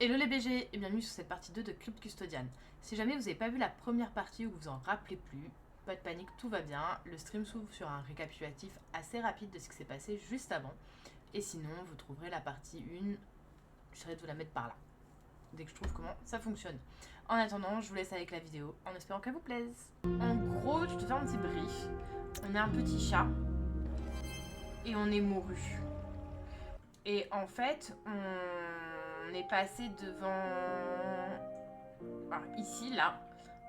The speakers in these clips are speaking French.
Hello les BG et bienvenue sur cette partie 2 de Club Custodian. Si jamais vous n'avez pas vu la première partie ou que vous en rappelez plus, pas de panique, tout va bien. Le stream s'ouvre sur un récapitulatif assez rapide de ce qui s'est passé juste avant. Et sinon, vous trouverez la partie 1, j'essaierai de vous la mettre par là, dès que je trouve comment ça fonctionne. En attendant, je vous laisse avec la vidéo, en espérant qu'elle vous plaise. En gros, je te fais un petit brief. On est un petit chat et on est mouru. Et en fait, on est passé devant... Alors, ici, là,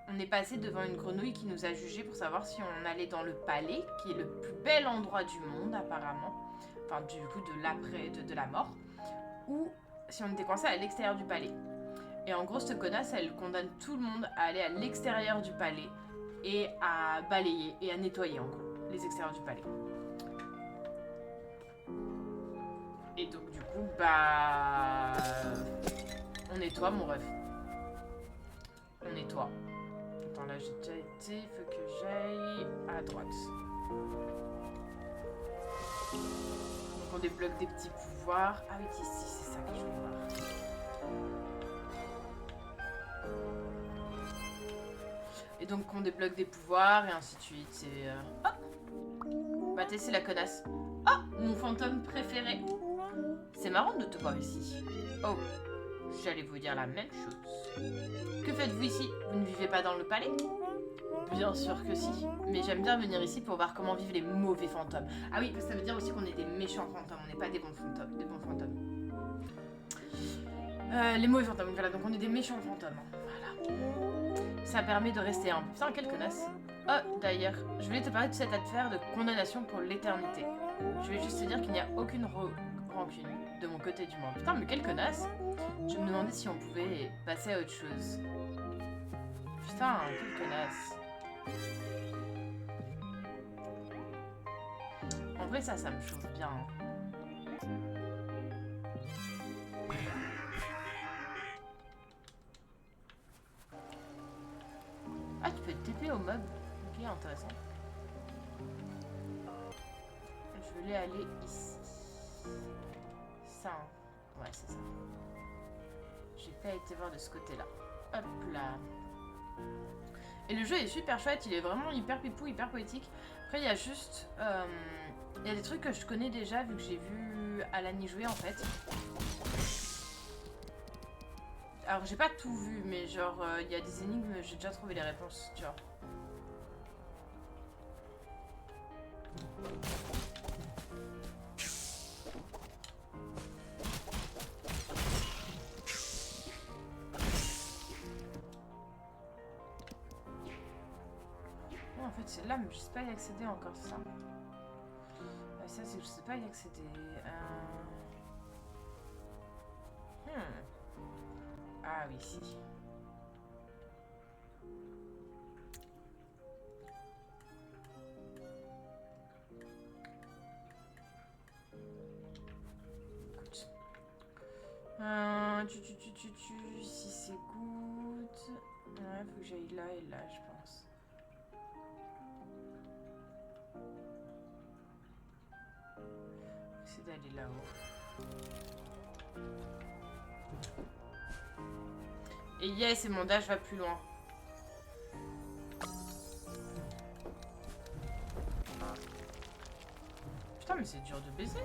on est passé devant une grenouille qui nous a jugés pour savoir si on allait dans le palais, qui est le plus bel endroit du monde, apparemment. Enfin, du coup, de l'après, de la mort. Ou si on était coincé à l'extérieur du palais. Et en gros, cette connasse, elle condamne tout le monde à aller à l'extérieur du palais et à balayer et à nettoyer, en gros, les extérieurs du palais. Et donc, du coup, bah... on nettoie, mon ref. On nettoie. Attends, là, j'ai déjà été. Il faut que j'aille à droite. Donc, on débloque des petits pouvoirs. Ah oui, ici, c'est ça que je voulais voir. Et donc, on débloque des pouvoirs et ainsi de suite. Et... Oh, bah, c'est la connasse. Oh, mon fantôme préféré. C'est marrant de te voir ici. Oh, j'allais vous dire la même chose. Que faites-vous ici? Vous ne vivez pas dans le palais? Bien sûr que si. Mais j'aime bien venir ici pour voir comment vivent les mauvais fantômes. Ah oui, ça veut dire aussi qu'on est des méchants fantômes. On n'est pas des bons fantômes. Les mauvais fantômes, voilà. Donc on est des méchants fantômes. Voilà. Ça permet de rester humble. Putain, quelle connasse. Oh, d'ailleurs, je voulais te parler de cette affaire de condamnation pour l'éternité. Je vais juste te dire qu'il n'y a aucune rancune de mon côté du monde. Putain, mais quelle connasse. Je me demandais si on pouvait passer à autre chose. Putain, quelle connasse. En vrai, ça me chauffe bien. Ah, tu peux te TP au mob. Ok, intéressant. Je voulais aller ici. Ça, hein. Ouais, c'est ça. J'ai pas été voir de ce côté-là. Hop là. Et le jeu est super chouette, il est vraiment hyper pipou, hyper poétique. Après, il y a juste... il y a des trucs que je connais déjà, vu que j'ai vu Alani jouer, en fait. Alors, j'ai pas tout vu, mais genre, il y a des énigmes, j'ai déjà trouvé les réponses, tu vois. En fait, c'est là, mais je sais pas y accéder encore, ça. Ça, c'est que je sais pas y accéder. Ah oui, si. Écoute. Si c'est good. Ouais, faut que j'aille là et là, je pense. C'est d'aller là-haut. Et yes, et mon dash va plus loin. Putain, mais c'est dur de baiser.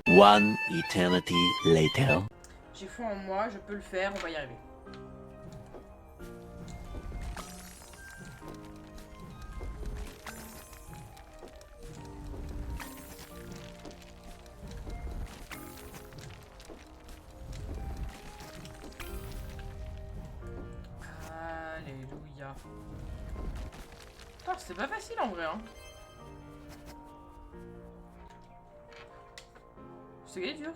One eternity later. J'ai foi en moi, je peux le faire, on va y arriver. Alléluia. C'est pas facile en vrai, hein. C'est qu'elle est dure.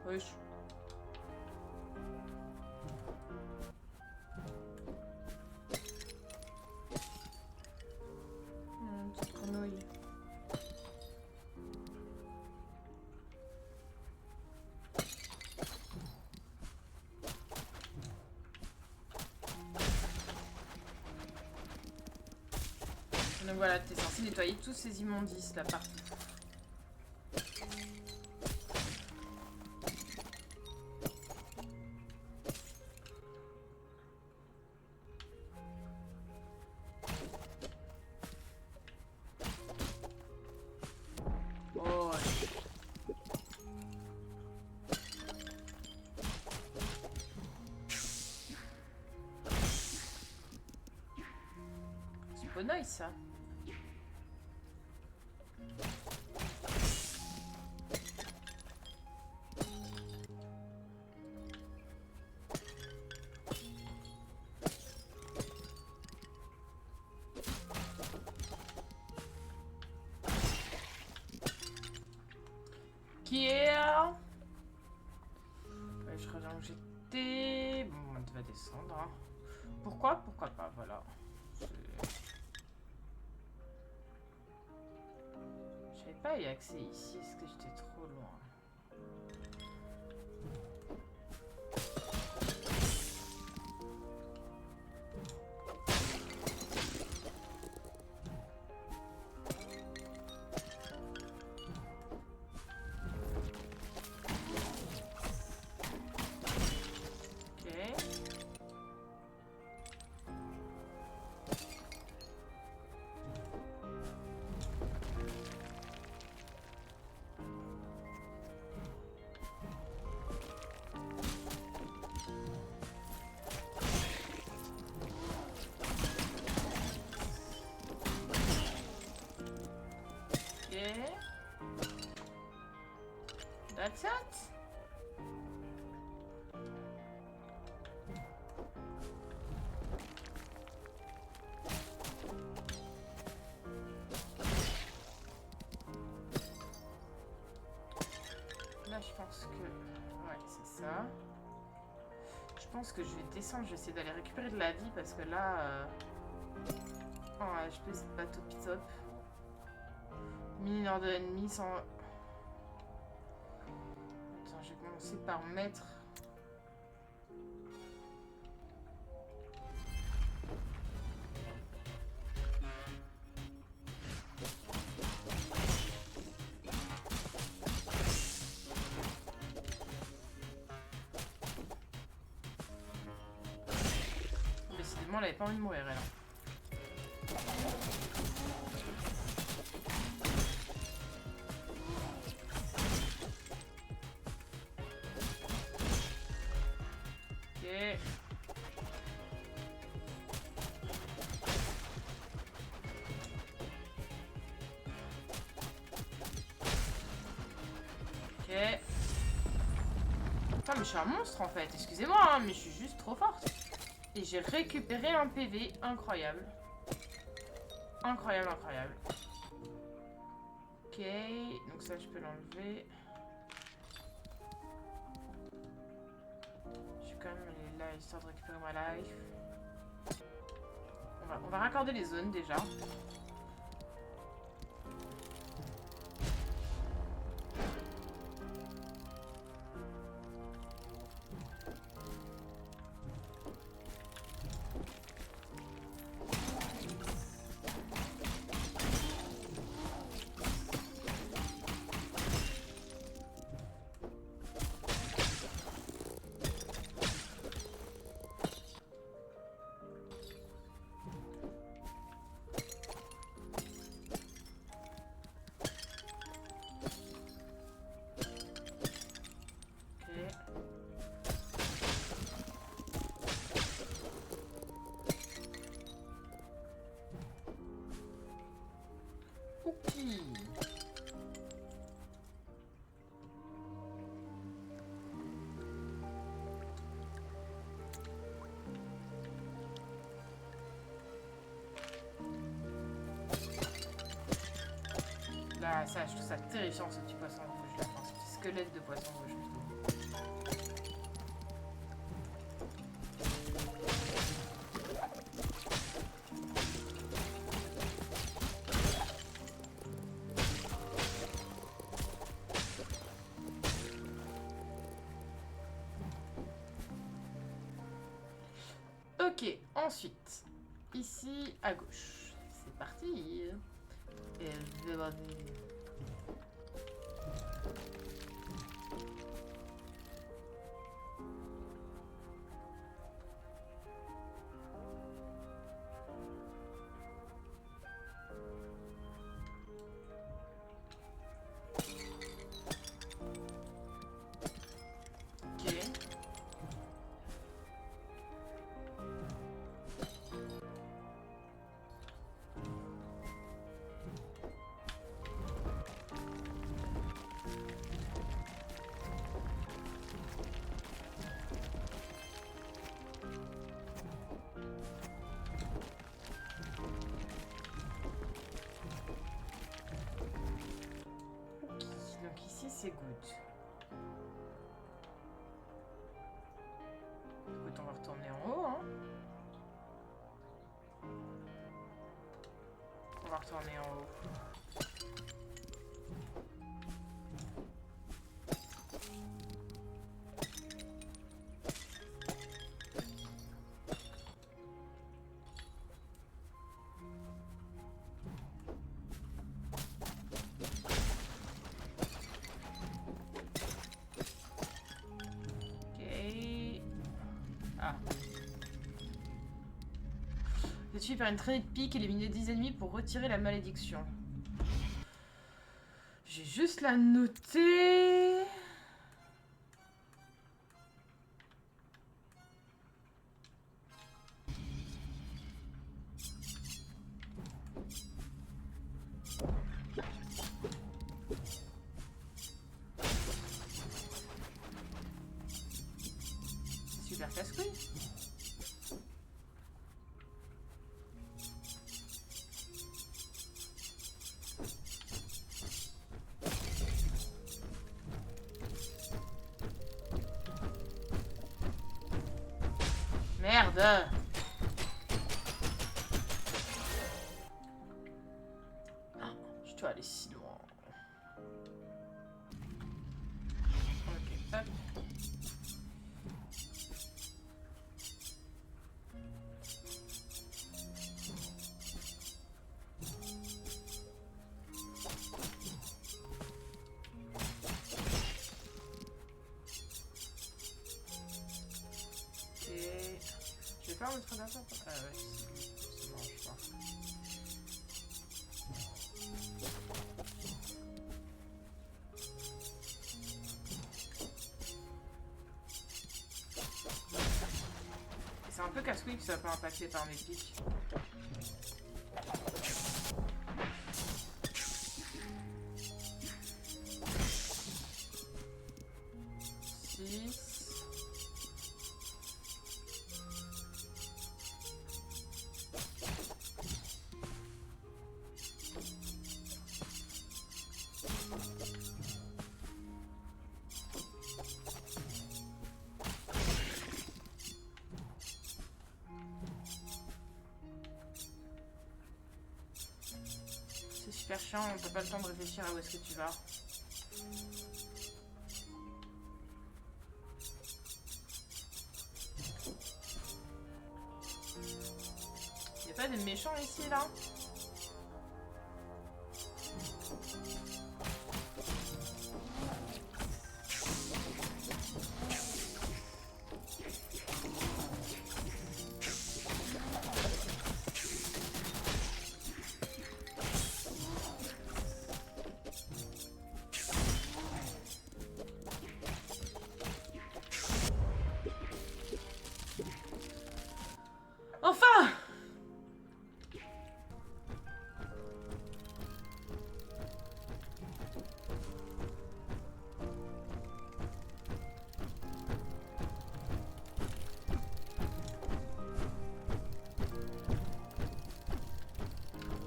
Wesh. Petite grenouille. Donc voilà, t'es censé nettoyer tous ces immondices là partout. bon oeil, ça. Qui est... Ouais, je reviens où j'étais. Bon, on va descendre. Hein. Pourquoi? Pourquoi pas, voilà. Je savais pas y accès ici, est-ce que j'étais trop loin? That's it. Là, je pense que... Ouais, c'est ça. Je pense que je vais descendre, je vais essayer d'aller récupérer de la vie parce que là... Oh, HP, c'est pas top top. Mineur de l'ennemi sans... Attends, je vais commencer par mettre... Décidément, elle avait pas envie de mourir, elle. Ok. Putain, mais je suis un monstre en fait, excusez-moi, hein, mais je suis juste trop forte. Et j'ai récupéré un PV, incroyable. Incroyable, incroyable. Ok, donc ça je peux l'enlever. Je suis quand même allé là histoire de récupérer ma life. On va raccorder les zones déjà. Là, ça, je trouve ça terrifiant ce petit poisson rouge là, enfin, ce petit squelette de poisson rouge plutôt. Ok, ensuite, ici à gauche, c'est parti. Et c'est good. Écoute, on va retourner en haut, hein. On va retourner en haut. Je suis par une traînée de pique, éliminer 10 ennemis pour retirer la malédiction. J'ai juste la noter. Super casse-couille. Merde! Je dois aller si loin. Ok, hop. Je vais pas remettre d'un temps. Ah ouais, c'est bon, je crois. C'est un peu casse-couille que ça peut impacter par mes pics. C'est super chiant, on n'a pas le temps de réfléchir à où est-ce que tu vas. Y'a pas de méchants ici là? Enfin!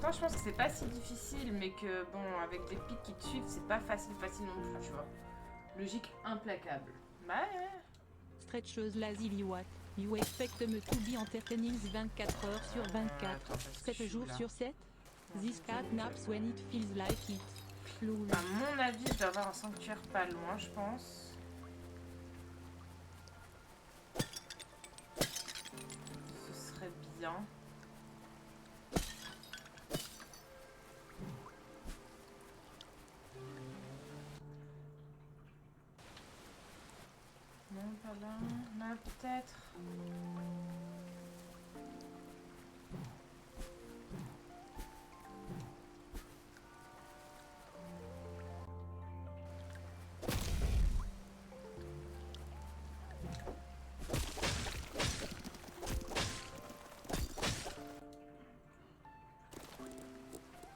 Moi, je pense que c'est pas si difficile, mais que bon, avec des pics qui te suivent, c'est pas facile non plus, tu vois. Logique implacable. Bah ouais. Stretcheuse Lazily Watt. You expect me to be entertaining 24 heures sur 24, 7 jours sur 7. This cat naps when it feels like it. Lol. À mon avis, je dois avoir un sanctuaire pas loin, je pense. Ce serait bien. Non, pas là. Là, peut-être.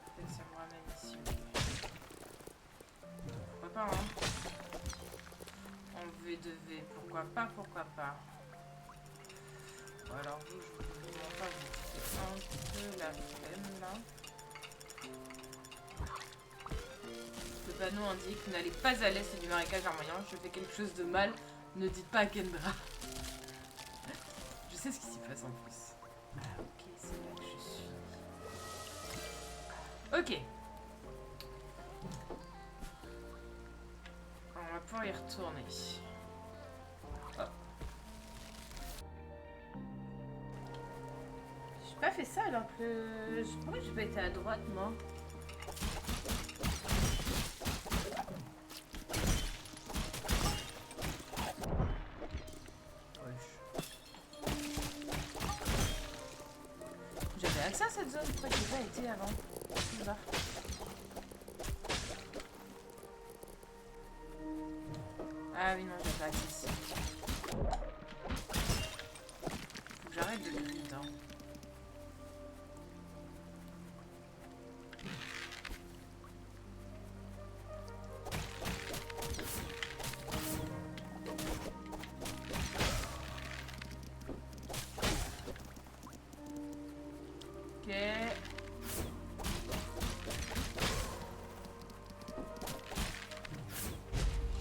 Peut-être ça me ramène ici. Pourquoi pas, hein? En V2V, pourquoi pas, pourquoi pas. Bon, alors vous, je vous demande pas, vous faites un peu la flemme là. De panneau indique n'allez pas à l'est du marécage armoyant, je fais quelque chose de mal, ne dites pas à Kendra. Je sais ce qui s'y passe en plus. Ah ok, c'est là que je suis. Ok. On va pouvoir y retourner. Oh. J'ai pas fait ça alors que... Pourquoi j'ai pas été à droite moi? J'avais accès à cette zone, pourquoi j'ai pas été avant? C'est bizarre. Ah oui non, j'ai pas accès ici. Faut que j'arrête de grid, hein. Ok.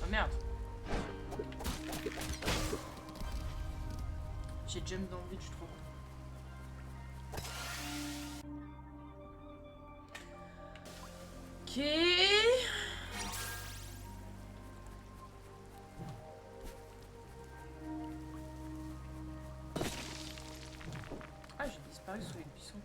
Oh merde. J'ai jump dans le vide, je suis trop con. Ok. Ah, j'ai disparu sous les buissons.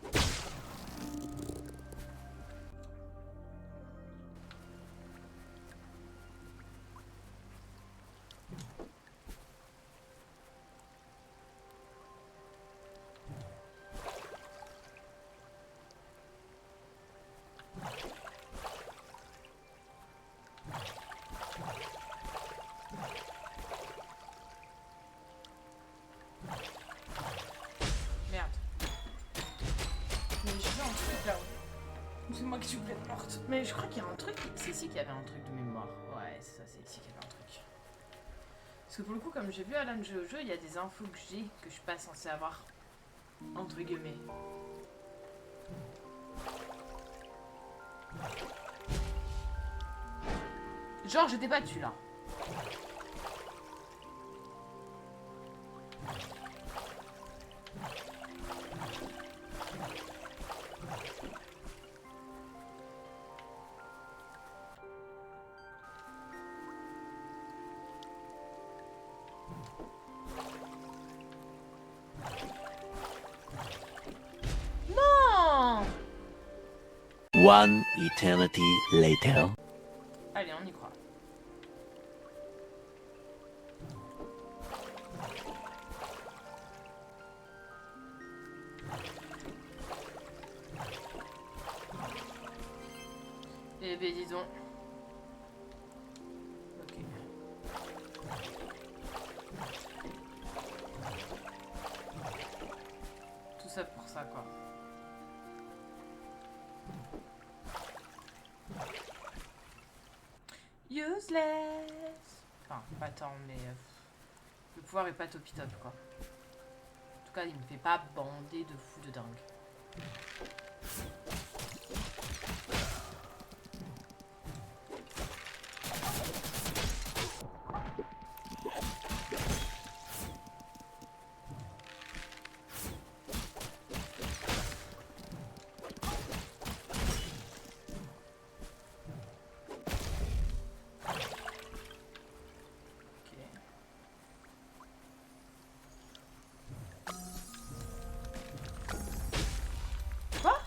Merde. Mais je veux un truc là. C'est moi qui suis pleine porte. Mais je crois qu'il y a un truc. C'est ici qu'il y avait un truc de mémoire. Ouais, c'est ça, c'est ici qu'il y avait un truc. Parce que pour le coup, comme j'ai vu Alan jouer au jeu, il y a des infos que j'ai que je suis pas censée avoir. Entre guillemets. Genre, j'étais battue là. Non! One eternity later. Allez, on y croit. Eh ben dis donc. Ok. Tout ça pour ça quoi. Useless. Enfin, pas tant, mais le pouvoir est pas top top quoi. En tout cas, il me fait pas bander de fou de dingue. Quoi?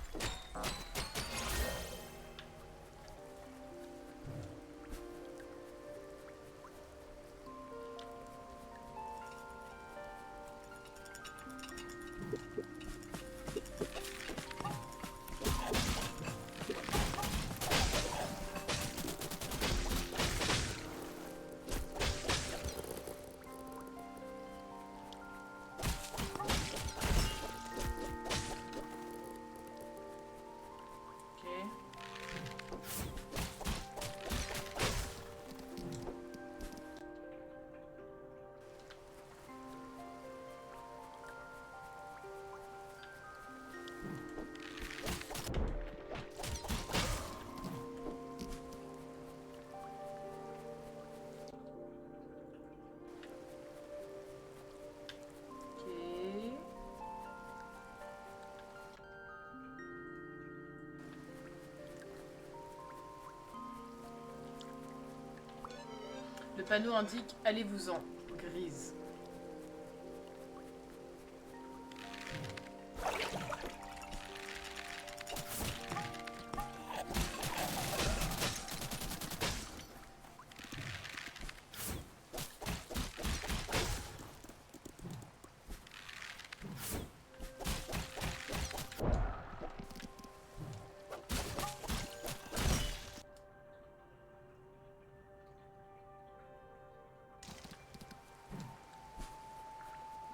Le panneau indique « Allez-vous-en », grise.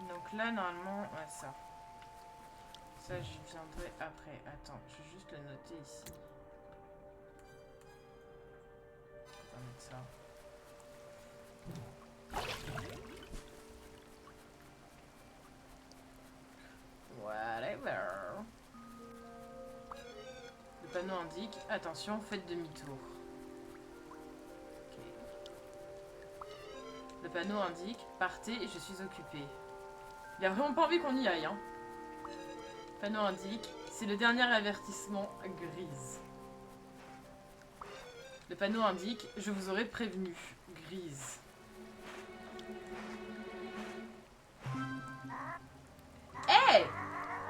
Donc là, normalement, ouais, ça. Ça, j'y viendrai après. Attends, je vais juste le noter ici. On va mettre ça. Whatever. Le panneau indique « Attention, faites demi-tour ». Ok. Le panneau indique « Partez, je suis occupé ». Il a vraiment pas envie qu'on y aille, hein. Le panneau indique « C'est le dernier avertissement, grise ». Le panneau indique « Je vous aurais prévenu, grise ». Hey!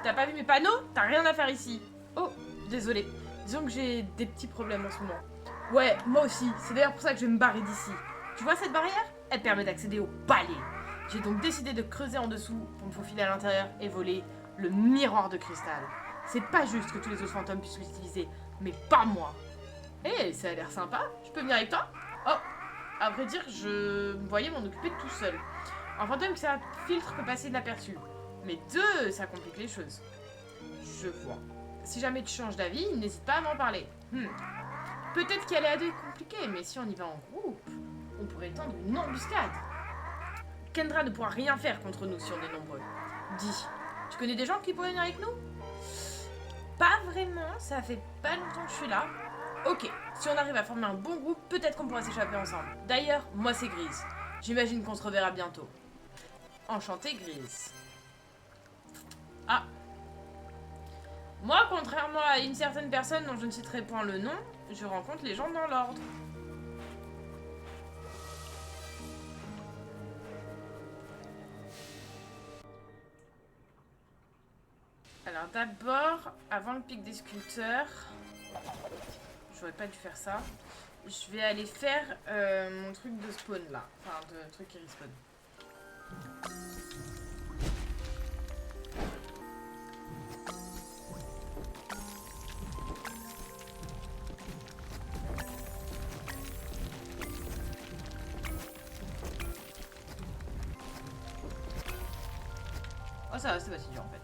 T'as pas vu mes panneaux? T'as rien à faire ici. Oh, désolé. Disons que j'ai des petits problèmes en ce moment. Ouais, moi aussi. C'est d'ailleurs pour ça que je vais me barrer d'ici. Tu vois cette barrière? Elle permet d'accéder au palais. J'ai donc décidé de creuser en dessous pour me faufiler à l'intérieur et voler le miroir de cristal. C'est pas juste que tous les autres fantômes puissent l'utiliser, mais pas moi. Eh, ça a l'air sympa. Je peux venir avec toi? Oh, à vrai dire, je me voyais m'en occuper tout seul. Un fantôme qui s'infiltre peut passer inaperçu. Mais deux, ça complique les choses. Je vois. Si jamais tu changes d'avis, n'hésite pas à m'en parler. Peut-être qu'elle est à deux compliquée, mais si on y va en groupe, on pourrait tendre une embuscade. Kendra ne pourra rien faire contre nous si on est nombreux. Dis, tu connais des gens qui pourraient venir avec nous? Pas vraiment, ça fait pas longtemps que je suis là. Ok, si on arrive à former un bon groupe, peut-être qu'on pourra s'échapper ensemble. D'ailleurs, moi c'est Grise. J'imagine qu'on se reverra bientôt. Enchantée, Grise. Ah. Moi, contrairement à une certaine personne dont je ne citerai point le nom, je rencontre les gens dans l'ordre. Alors d'abord, avant le pic des sculpteurs, j'aurais pas dû faire ça, je vais aller faire mon truc de spawn là, enfin de truc qui respawn. Oh ça va, c'est pas si dur en fait.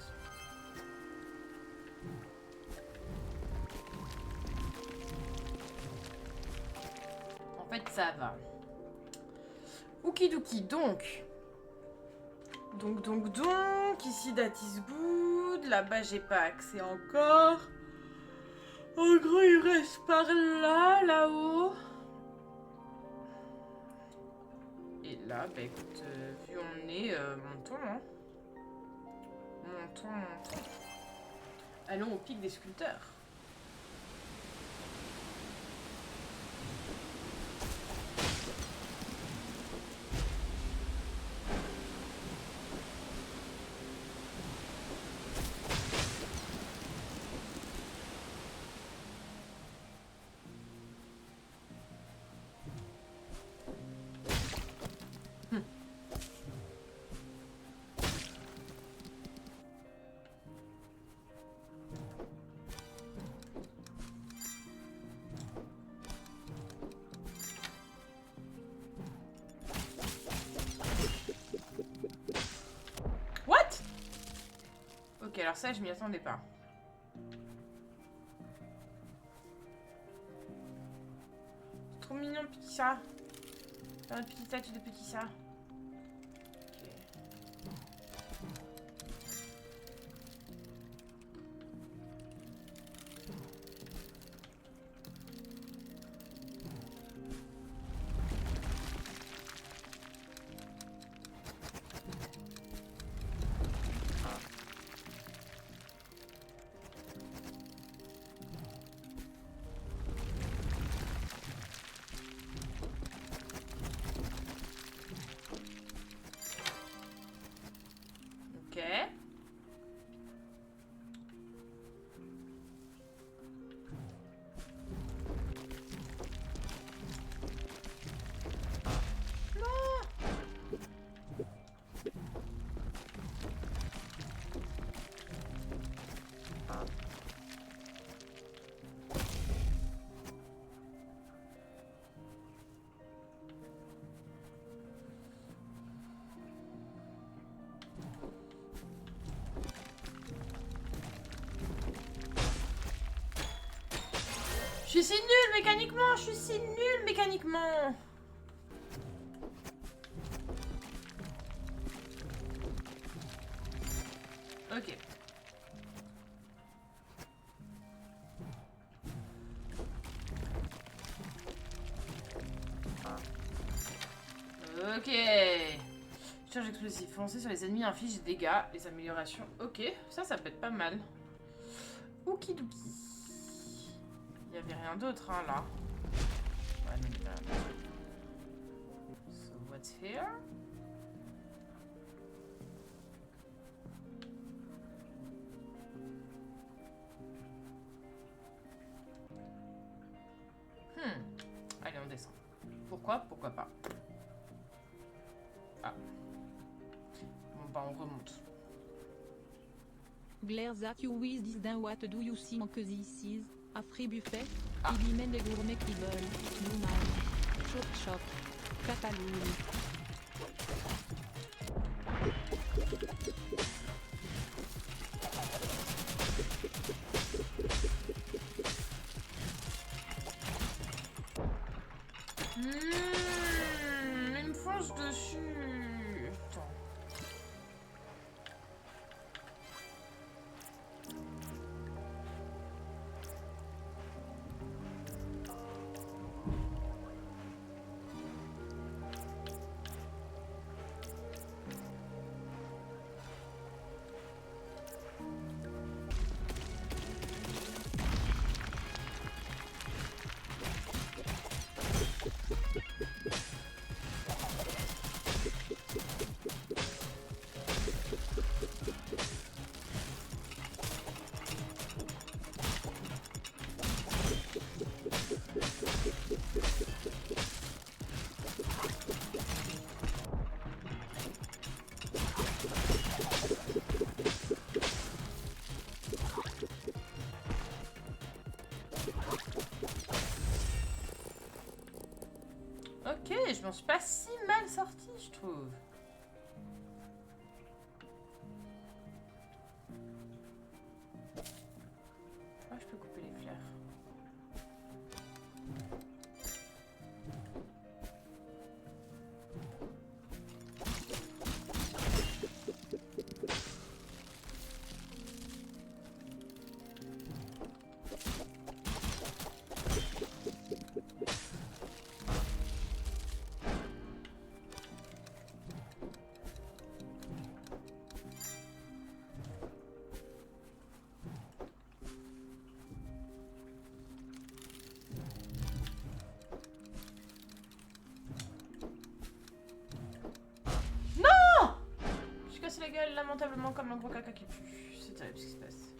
En fait ça va. Okidoki, donc, ici Datisboud, là-bas j'ai pas accès encore. En gros il reste par là, là-haut. Et là, bah écoute, vu on est, montons, hein. Montons. Allons au pic des sculpteurs. Ok, alors ça, je m'y attendais pas. C'est trop mignon, petit chat. Un petit statue de petit chat. suis si nulle mécaniquement, je suis si nulle mécaniquement. Ok. Ok. Charge explosive. Foncer sur les ennemis inflige des dégâts. Les améliorations. Ok. Ça peut être pas mal. Okidoki. Il y avait rien d'autre, hein, là. Ouais, mais là. So, what's here? Allez, on descend. Pourquoi? Pourquoi pas? Ah. Bon, bah, on remonte. Glare that you with this then what do you think que this is? A free buffet? Ah. Il y mène les gourmets qui veulent. No man. Choc choc. Capaloul. Il me fonce dessus. Attends. Ok, je m'en suis pas si mal sortie, je trouve. Ah, je peux couper les fleurs. Se la gueule lamentablement comme un gros caca qui pue. C'est terrible ce qui se passe.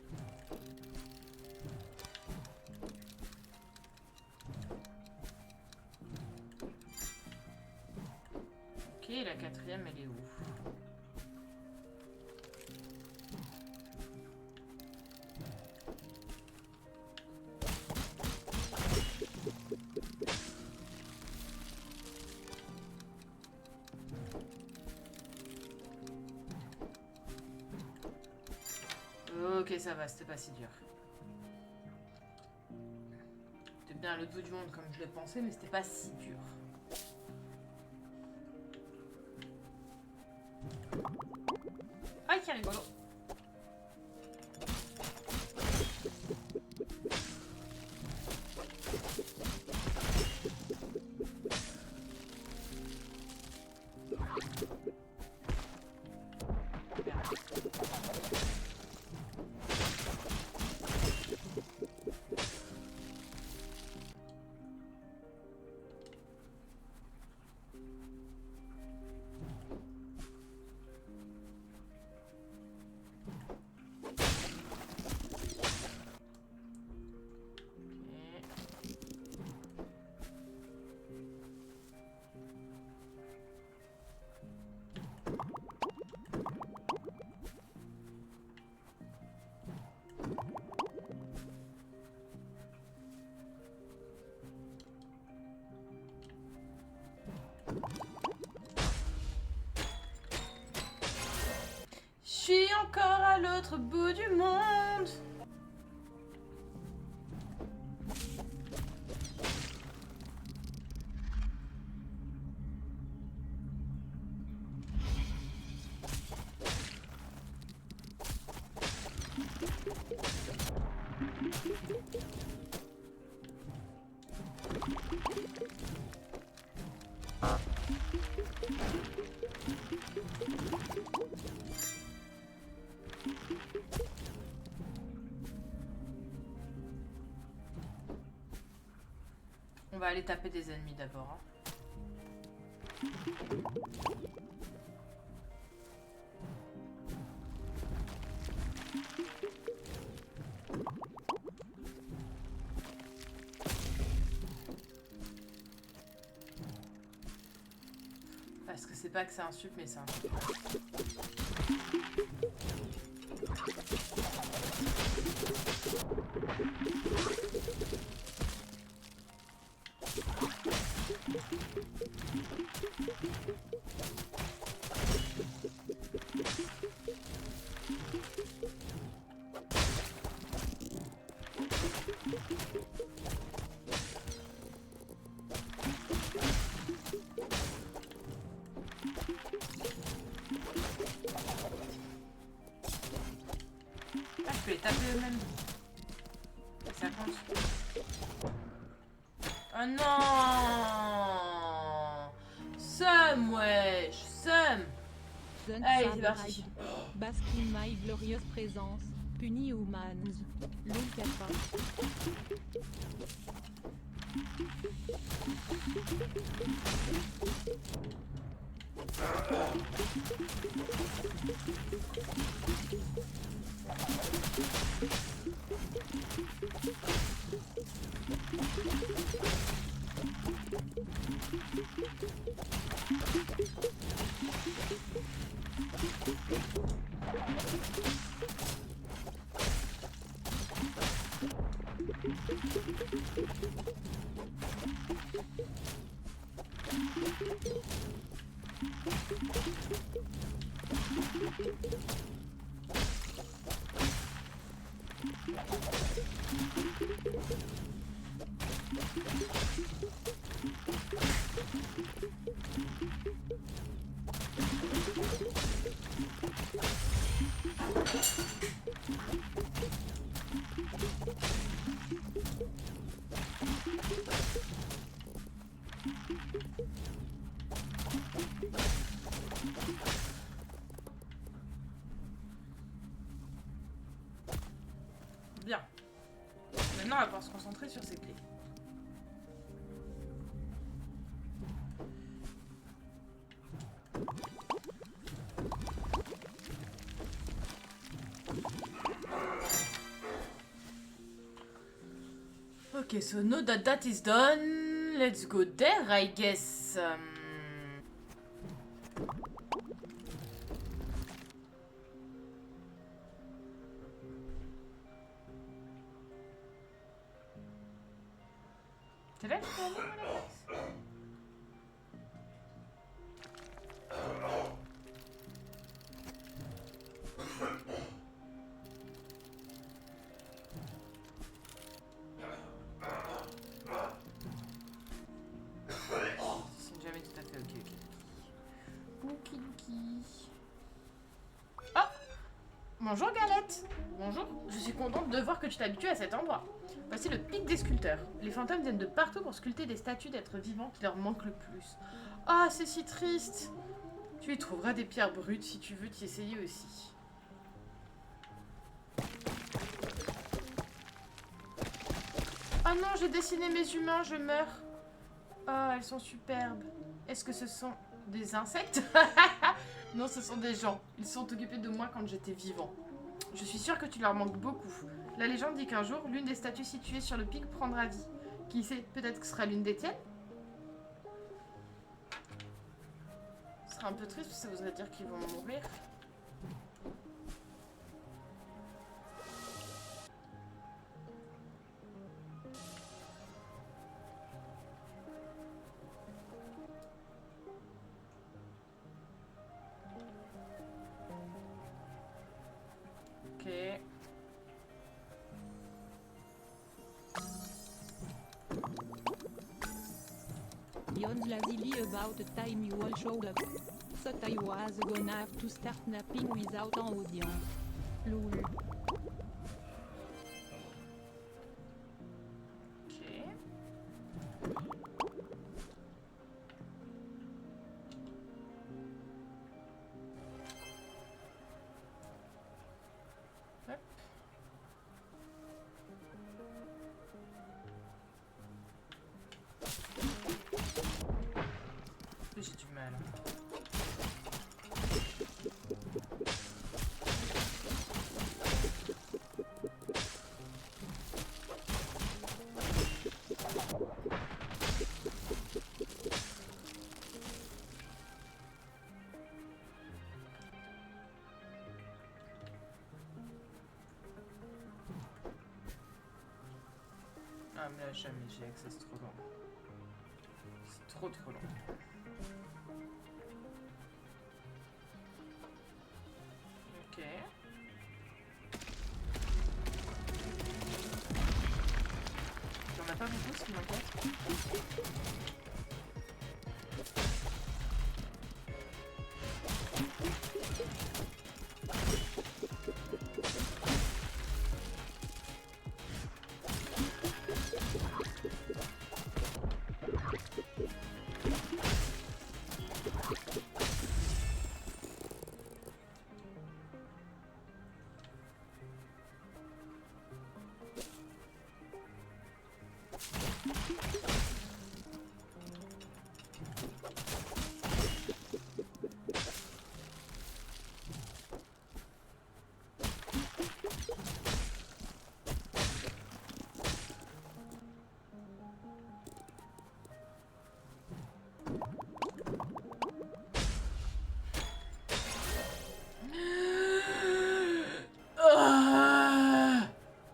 Ok, la quatrième, elle est où? Ok, ça va, c'était pas si dur. C'était bien à l'autre bout du monde comme je le pensais, mais c'était pas si dur. Aïe, quel rigolo! Je suis encore à l'autre bout du monde. On va aller taper des ennemis d'abord. Hein. Parce que c'est pas que c'est un sup, mais c'est un sup. Je peux les taper eux-mêmes. Ça compte. Oh non! Seum, wesh! Seum! Allez, c'est parti. Bask in my glorious présence. Puni humans. Lol kappa. Bien. Maintenant, on va pouvoir se concentrer sur ces clés. Ok, so now that that is done, let's go there, I guess. C'est vrai, c'est jamais tout à fait ok. Oh! Bonjour Galette! Bonjour, je suis contente de voir que tu t'habitues à cet endroit. Voici le pic des sculpteurs. Les fantômes viennent de partout pour sculpter des statues d'êtres vivants qui leur manquent le plus. Ah, c'est si triste! Tu y trouveras des pierres brutes si tu veux t'y essayer aussi. Oh non, j'ai dessiné mes humains, je meurs. Oh, elles sont superbes. Est-ce que ce sont des insectes? Non, ce sont des gens. Ils se sont occupés de moi quand j'étais vivant. Je suis sûre que tu leur manques beaucoup. La légende dit qu'un jour, l'une des statues situées sur le pic prendra vie. Qui sait, peut-être que ce sera l'une des tiennes? Ce sera un peu triste, parce que ça voudrait dire qu'ils vont mourir. Ok. Beyond lazily about the time you all showed up. Thought I was gonna have to start napping without an audience. Lol. Ok. là. Ah mais là jamais j'y accès, c'est trop long. C'est trop long. Ok. Il y en a pas beaucoup ce qui m'inquiète.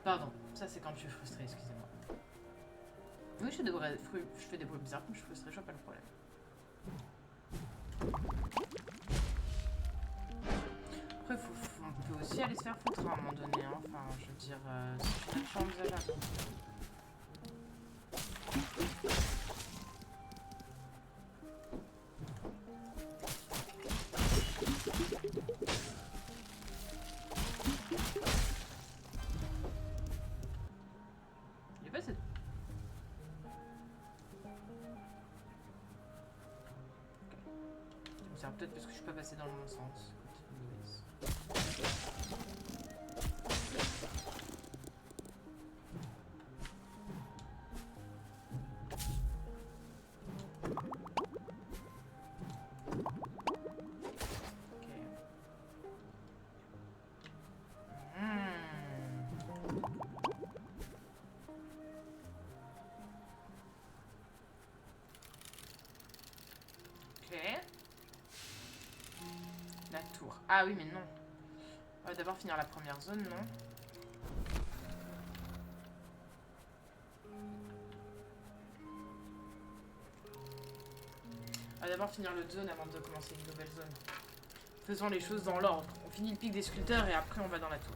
Pardon, ça c'est quand je suis frustrée, excusez-moi. Oui, je fais des bruits bizarres quand je suis frustrée, je vois pas le problème. Après, on peut aussi aller se faire foutre à un moment donné, hein. Enfin, je veux dire, c'est envisageable. Il est pas cette... Ça me sert peut-être parce que je suis pas passée dans le bon sens. La tour. Ah oui, mais non. On va d'abord finir la première zone, non? On va d'abord finir l'autre zone avant de commencer une nouvelle zone. Faisons les choses dans l'ordre. On finit le pic des sculpteurs et après on va dans la tour.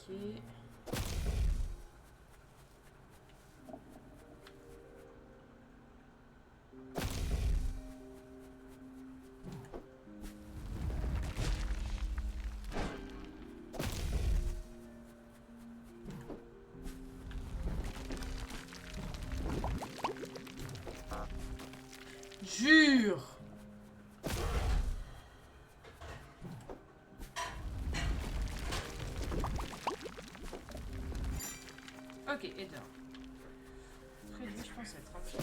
Ok. Jure! Ok, et dehors. Freddy, je pense être un peu...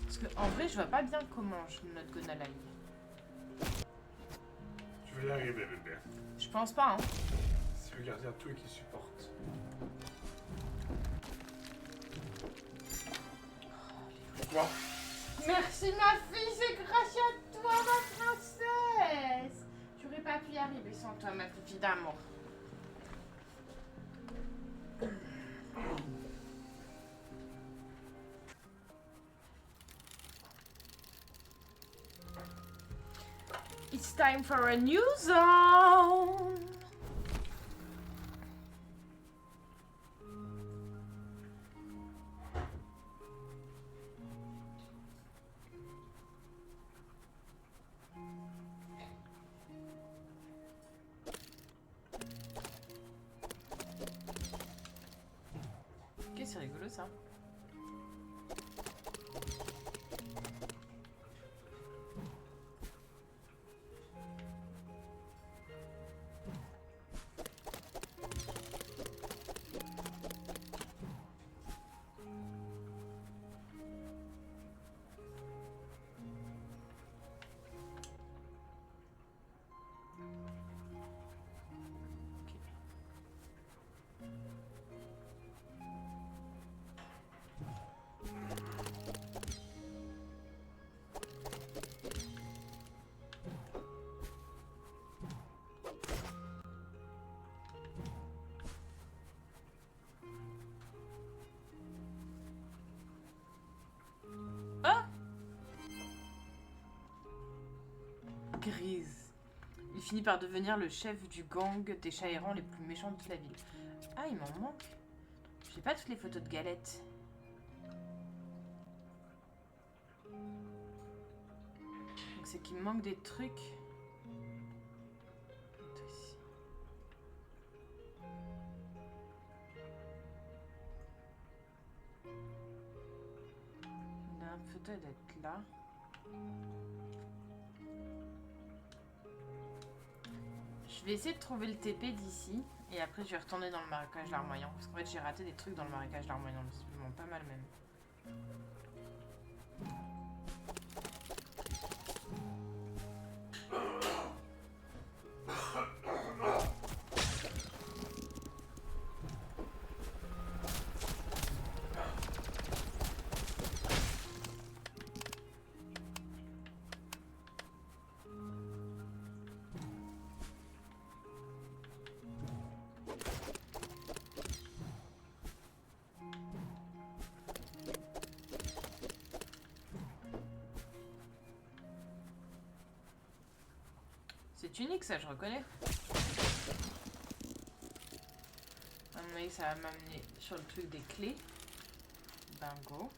Parce que en vrai, je vois pas bien comment je note Gonalai. Tu vas y arriver, bébé. Je pense pas, hein. C'est le gardien de tout et qui supporte. Quoi? Merci ma fille, c'est grâce à toi ma princesse. J'aurais pas pu y arriver sans toi ma fille d'amour. It's time for a new zone. Ok, c'est rigolo ça. Grise. Il finit par devenir le chef du gang des chats errants les plus méchants de la ville. Ah, il m'en manque. J'ai pas toutes les photos de Galette. Donc c'est qu'il me manque des trucs. Attends, ici. La photo elle doit être là. Je vais essayer de trouver le TP d'ici. Et après je vais retourner dans le marécage larmoyant. Parce qu'en fait j'ai raté des trucs dans le marécage larmoyant. Visiblement pas mal même. C'est unique ça, je reconnais. À mon avis, ça va m'amener sur le truc des clés. Bingo.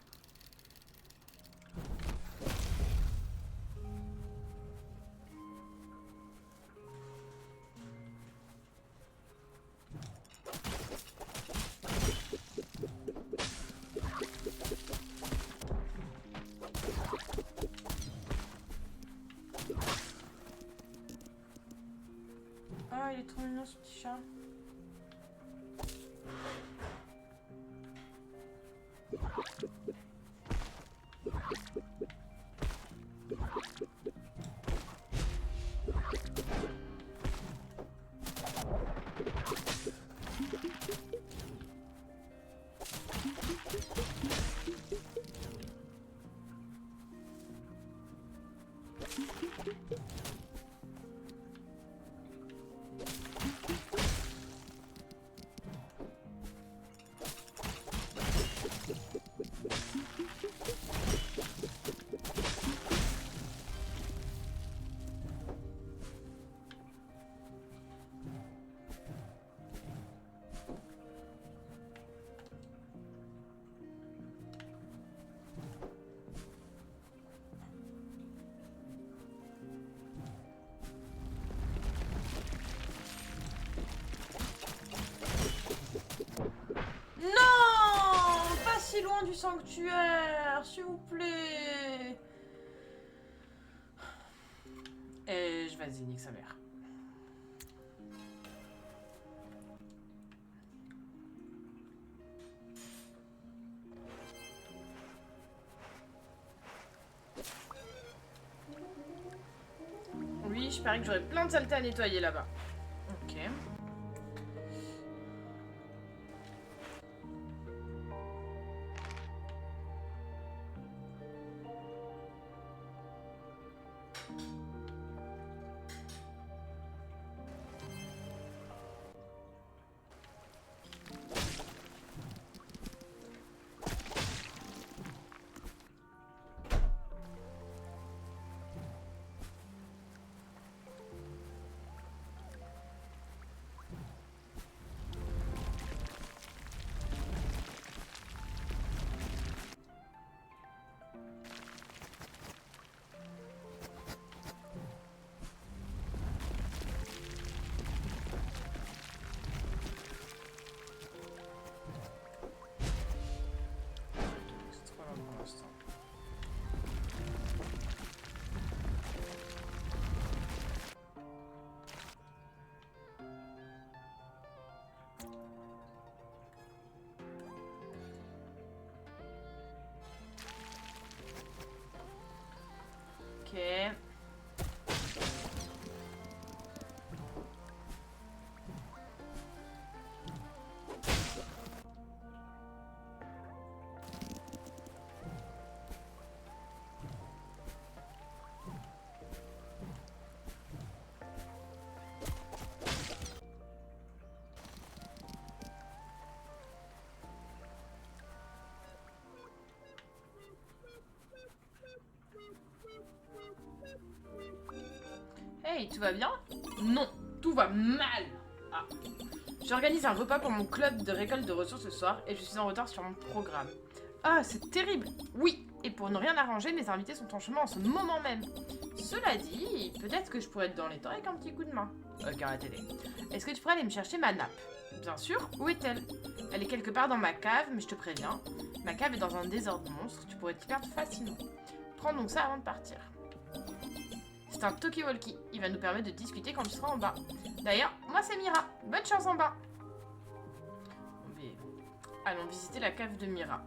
Ah, il est trop mignon ce petit chat. Non, pas si loin du sanctuaire, s'il vous plaît. Et vas-y, nique sa mère. Oui, je parie que j'aurais plein de saletés à nettoyer là-bas. Ok. C'est trop long pour l'instant. Ok. Hey, tout va bien? Non, tout va mal. Ah. J'organise un repas pour mon club de récolte de ressources ce soir et je suis en retard sur mon programme. Ah, c'est terrible. Oui, et pour ne rien arranger, mes invités sont en chemin en ce moment même. Cela dit, peut-être que je pourrais être dans les temps avec un petit coup de main. Ok, arrêtez-les. Est-ce que tu pourrais aller me chercher ma nappe? Bien sûr, où est-elle? Elle est quelque part dans ma cave, mais je te préviens. Ma cave est dans un désordre monstre, tu pourrais t'y perdre facilement. Prends donc ça avant de partir. C'est un talkie-walkie, il va nous permettre de discuter quand tu seras en bas. D'ailleurs, moi c'est Mira, bonne chance en bas. Allons visiter la cave de Mira.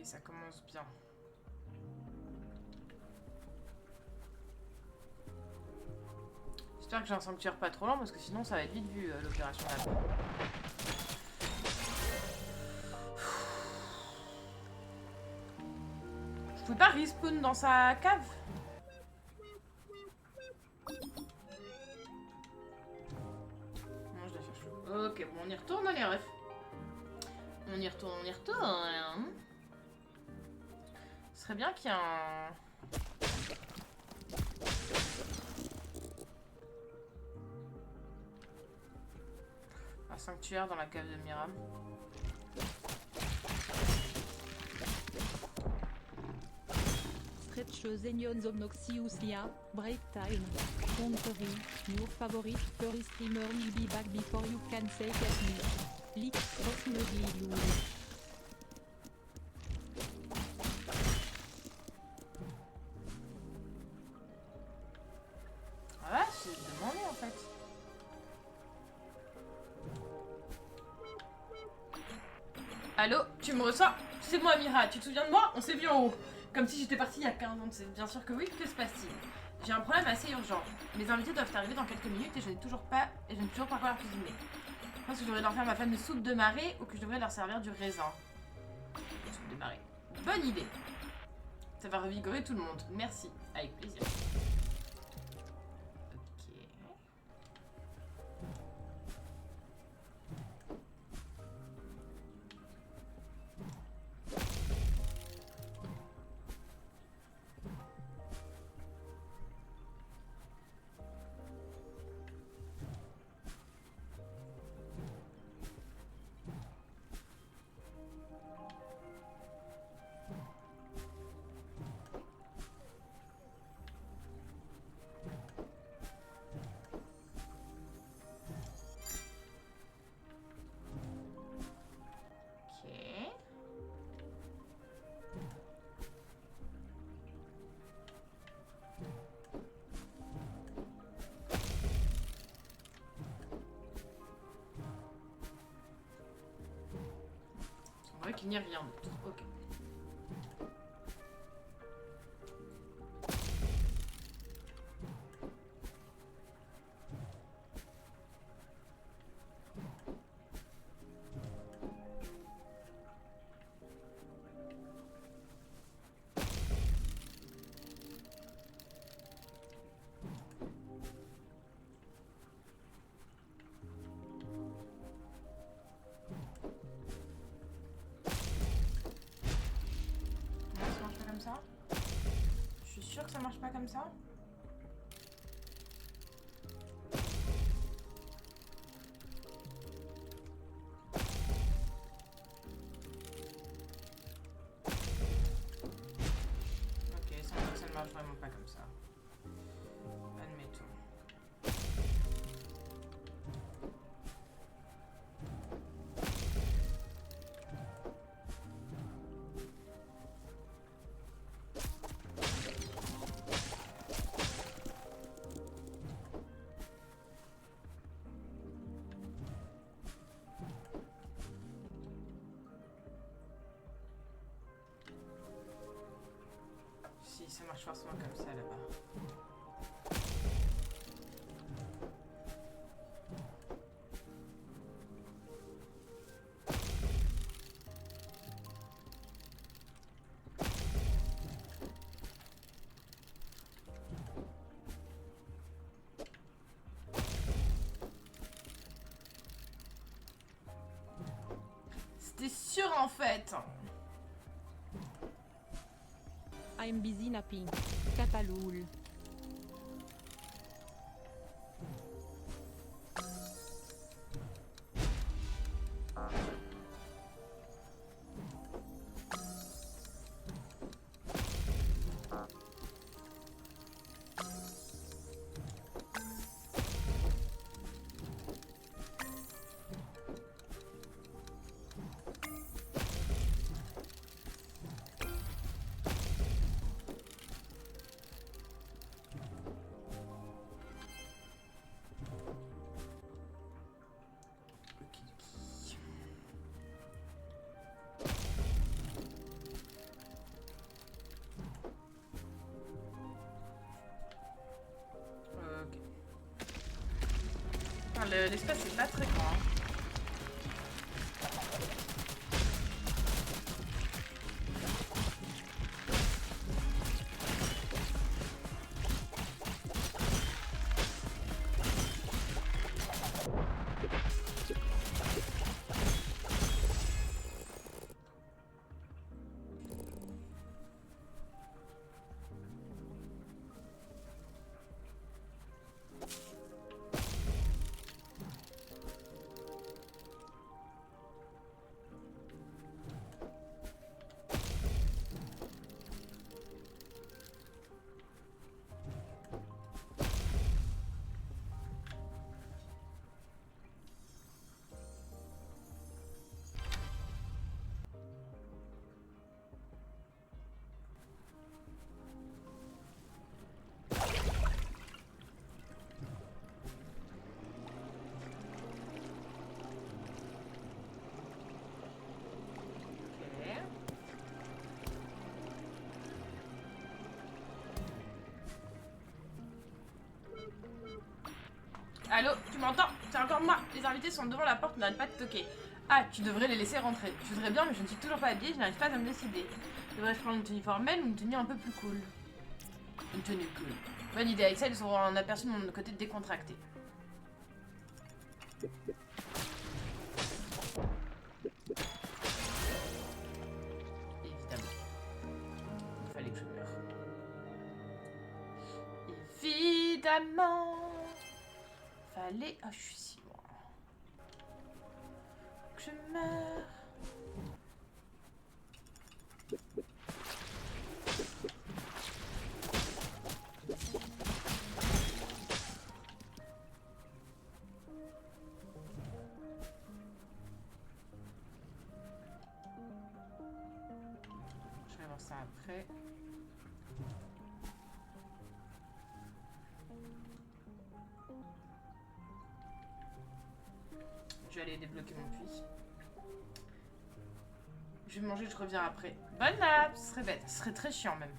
Ça commence bien. J'espère que j'ai un sanctuaire pas trop lent parce que sinon ça va être vite vu l'opération là-bas. Je pouvais pas respawn dans sa cave? Non, je la cherche. Ok, bon, on y retourne les refs. On y retourne, on y retourne. Hein. Ce serait bien qu'il y ait un sanctuaire dans la cave de Mira. Stretch Zenion Obnoxious Break Time. Conquering. Your favorite furry streamer will be back before you can say get me. Lick cross you. Ah ouais, c'est demandé en fait. Allô, tu me reçois? C'est moi Mira, tu te souviens de moi? On s'est vu en haut. Comme si j'étais partie il y a 15 ans, c'est bien sûr que oui, que se passe-t-il? J'ai un problème assez urgent. Mes invités doivent arriver dans quelques minutes et je n'ai toujours pas quoi leur cuisiner. Je pense que je devrais leur faire ma fameuse soupe de marée ou que je devrais leur servir du raisin. Soupe de marée. Bonne idée. Ça va revigorer tout le monde. Merci. Avec plaisir. C'est vrai qu'il n'y a rien d'autre. Ok. Je suis sûre que ça marche pas comme ça. Ok, ça ne marche vraiment pas comme ça. Admettons. Si, ça marche forcément comme ça là-bas. J'étais sûre en fait. I'm busy napping. Capaloul. L'espace est pas très grand. Allô, tu m'entends? C'est encore moi. Les invités sont devant la porte, n'arrêtent pas de toquer. Ah, tu devrais les laisser rentrer. Je voudrais bien, mais je ne suis toujours pas habillée, je n'arrive pas à me décider. Devrais-je prendre une tenue formelle ou une tenue un peu plus cool? Une tenue cool. Bonne idée, avec ça, ils auront un aperçu de mon côté décontracté. Évidemment. Il fallait que je meure. Évidemment. Fallait... Oh, je suis si loin. Que je meurs. Je vais voir ça après. Je vais aller débloquer mon puits. Je vais manger, je reviens après. Bonne nappe, ce serait bête, ce serait très chiant même.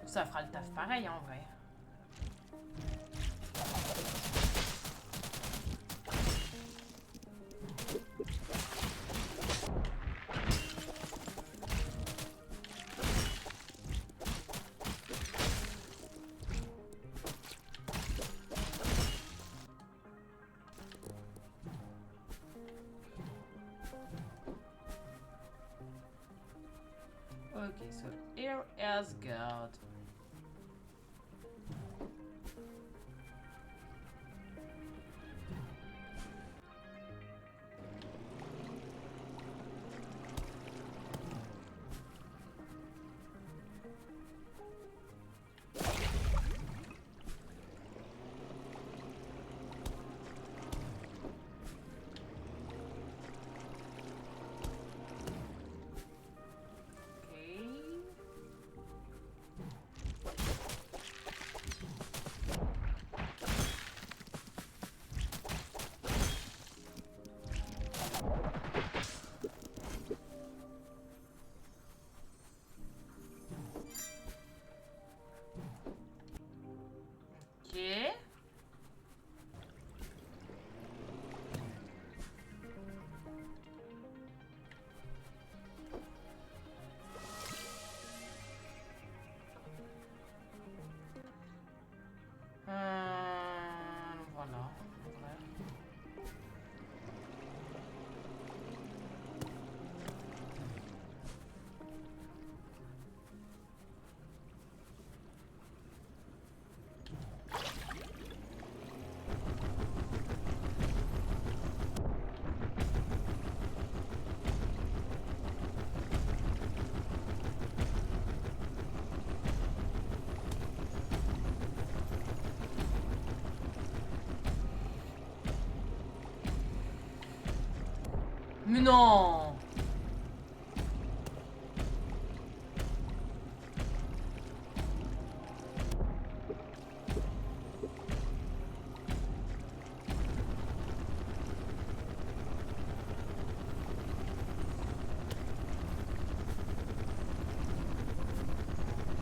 Ça fera le taf pareil en vrai. Okay, so here is God. Mais non!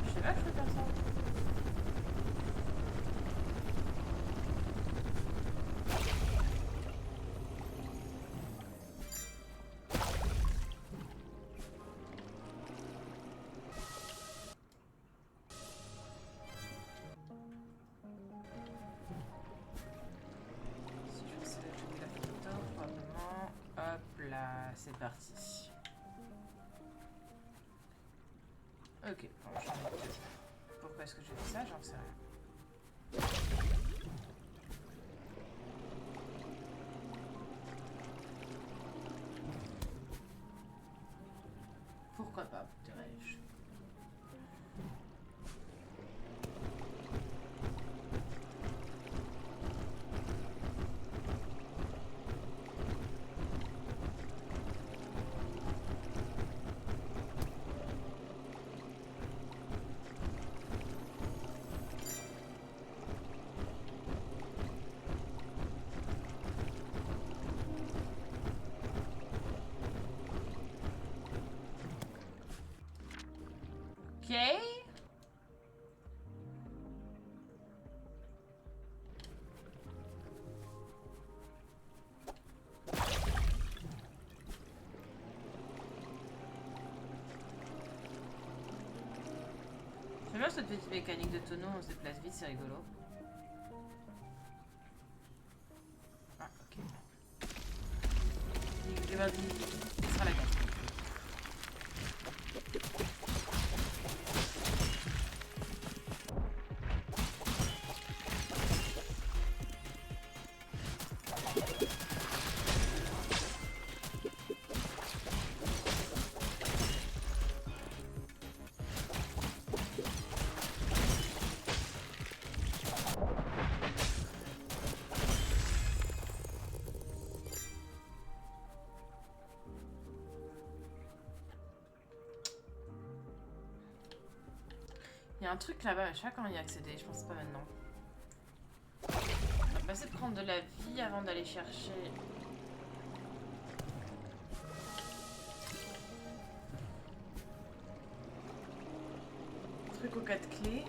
Je sais pas que je peux faire ça. Si je vais sélectionner la photo, probablement. Hop là, c'est parti. Ok, bon, je vais mettre- pourquoi est-ce que j'ai fait ça? J'en sais rien. Pourquoi pas, dirais-je. Ok. J'aime bien cette petite mécanique de tonneau, on se déplace vite, c'est rigolo. Ah, ok. Il sera la carte. Il y a un truc là-bas, mais je sais pas comment y accéder, je pense pas maintenant. On va passer de prendre de la vie avant d'aller chercher. Truc aux 4 clés.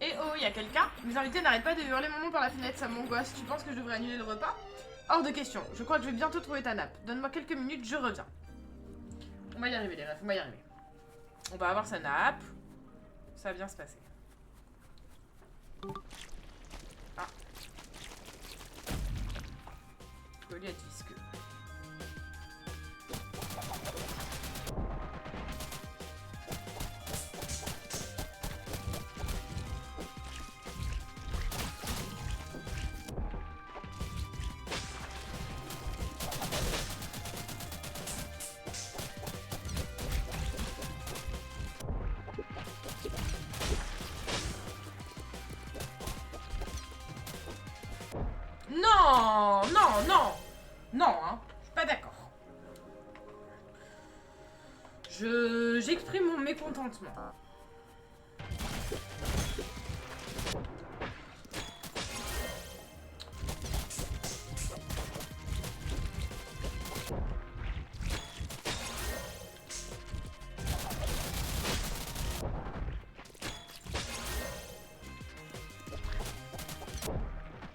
Eh oh, il y a quelqu'un? Mes invités n'arrêtent pas de hurler mon nom par la fenêtre, ça m'angoisse. Tu penses que je devrais annuler le repas? Hors de question, je crois que je vais bientôt trouver ta nappe. Donne-moi quelques minutes, je reviens. On va y arriver les refs, on va y arriver. On va avoir sa nappe. Ça va bien se passer. Ah. Goliath visqueux. Non, non, non, non, hein, je suis pas d'accord. J'exprime mon mécontentement.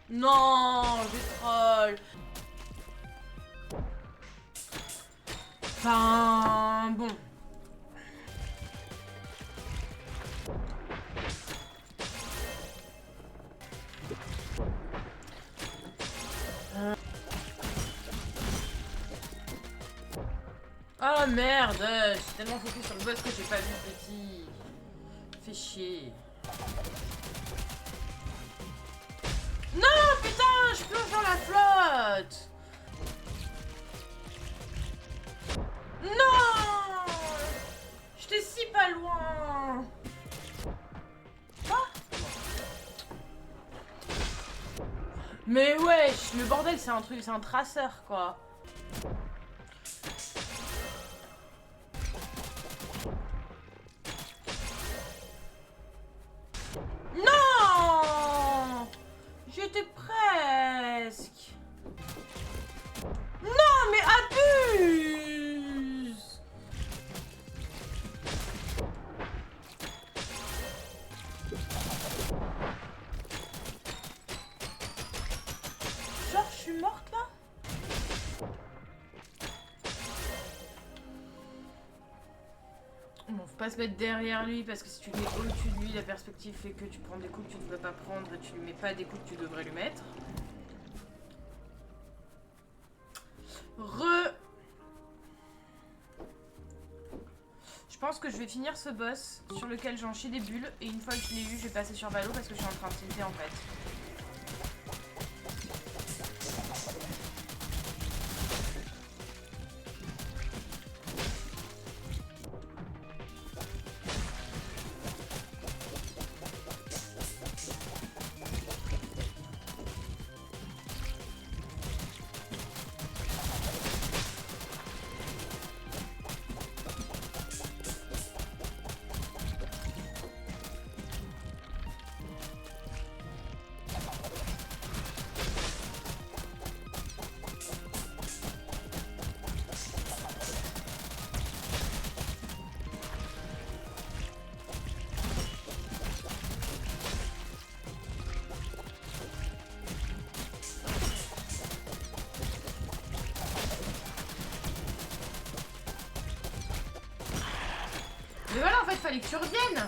Non, j'ai troll. Enfin, bon. Oh merde, je suis tellement focus sur le boss que j'ai pas vu le petit. Fais chier. Non, putain, je plonge dans la flotte. Non! J'étais si pas loin! Quoi? Mais wesh, le bordel, c'est un truc, c'est un traceur, quoi. Non! J'étais presque. Non, mais abuse! Genre, je suis morte là? Bon, faut pas se mettre derrière lui parce que si tu le mets au-dessus de lui, la perspective fait que tu prends des coups que tu devrais pas prendre et tu lui mets pas des coups que tu devrais lui mettre. Je pense que je vais finir ce boss sur lequel j'en chie des bulles et une fois que je l'ai eu, je vais passer sur Valo parce que je suis en train de tilter en fait. Mais voilà, en fait, fallait que tu reviennes.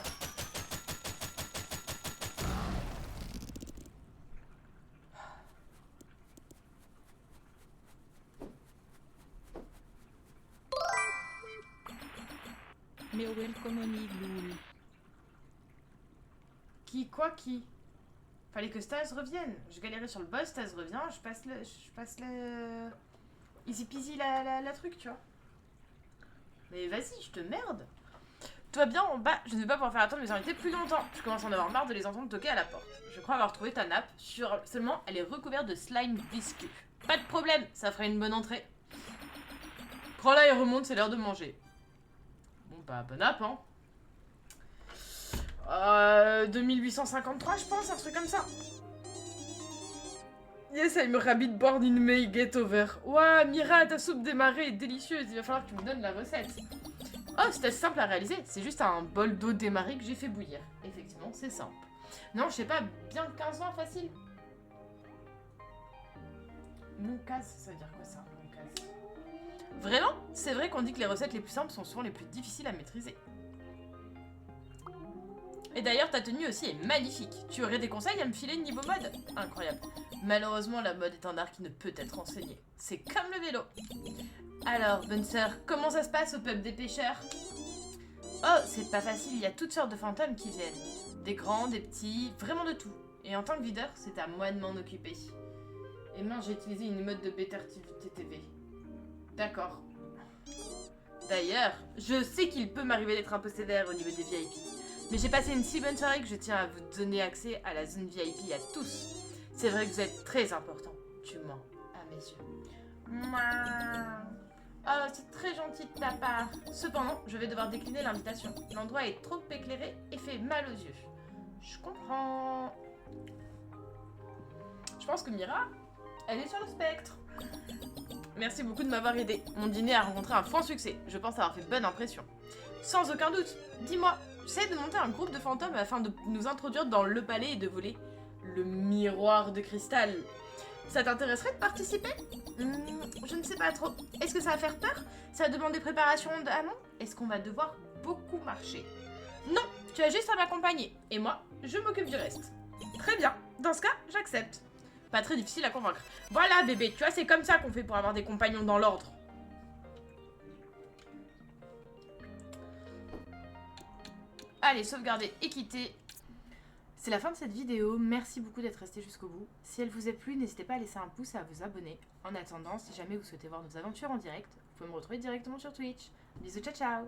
Mais welcome on igloo. Qui? Fallait que Stas revienne. Je galérais sur le boss, Stas revient, je passe le... Easy peasy la truc, tu vois. Mais vas-y, je te merde. Toi bien en bas, je ne vais pas pouvoir faire attendre mes invités plus longtemps. Je commence à en avoir marre de les entendre toquer à la porte. Je crois avoir trouvé ta nappe. Seulement, elle est recouverte de slime visqueux. Pas de problème, ça ferait une bonne entrée. Prends-la et remonte, c'est l'heure de manger. Bon bah, bonne nappe, hein. 2853, je pense, un truc comme ça. Yes, I'm a rabbit born in May, get over. Ouah, Mira, ta soupe démarrée est délicieuse. Il va falloir que tu me donnes la recette. Oh, c'était simple à réaliser. C'est juste un bol d'eau démarrée que j'ai fait bouillir. Effectivement, c'est simple. Non, je sais pas, bien 15 ans, facile. Moncase, ça veut dire quoi ça, Moncase? Vraiment? C'est vrai qu'on dit que les recettes les plus simples sont souvent les plus difficiles à maîtriser. Et d'ailleurs, ta tenue aussi est magnifique. Tu aurais des conseils à me filer niveau mode? Incroyable. Malheureusement, la mode est un art qui ne peut être enseigné. C'est comme le vélo. Alors, bonne sœur, comment ça se passe au pub des pêcheurs? Oh, c'est pas facile, il y a toutes sortes de fantômes qui viennent. Des grands, des petits, vraiment de tout. Et en tant que videur, c'est à moi de m'en occuper. Et mince, j'ai utilisé une mode de Better TTV. D'accord. D'ailleurs, je sais qu'il peut m'arriver d'être un peu sévère au niveau des VIP. Mais j'ai passé une si bonne soirée que je tiens à vous donner accès à la zone VIP à tous. C'est vrai que vous êtes très important. Tu mens à mes yeux. Mouah. Oh, c'est très gentil de ta part. Cependant, je vais devoir décliner l'invitation. L'endroit est trop éclairé et fait mal aux yeux. Je comprends. Je pense que Mira, elle est sur le spectre. Merci beaucoup de m'avoir aidé. Mon dîner a rencontré un franc succès. Je pense avoir fait bonne impression. Sans aucun doute. Dis-moi, j'essaie de monter un groupe de fantômes afin de nous introduire dans le palais et de voler le miroir de cristal. Ça t'intéresserait de participer? Je ne sais pas trop. Est-ce que ça va faire peur? Ça va demander préparation d'amont? Est-ce qu'on va devoir beaucoup marcher? Non, tu as juste à m'accompagner. Et moi, je m'occupe du reste. Très bien. Dans ce cas, j'accepte. Pas très difficile à convaincre. Voilà, bébé, tu vois, c'est comme ça qu'on fait pour avoir des compagnons dans l'ordre. Allez, sauvegarder et quitter. C'est la fin de cette vidéo, merci beaucoup d'être resté jusqu'au bout. Si elle vous a plu, n'hésitez pas à laisser un pouce et à vous abonner. En attendant, si jamais vous souhaitez voir nos aventures en direct, vous pouvez me retrouver directement sur Twitch. Bisous, ciao ciao.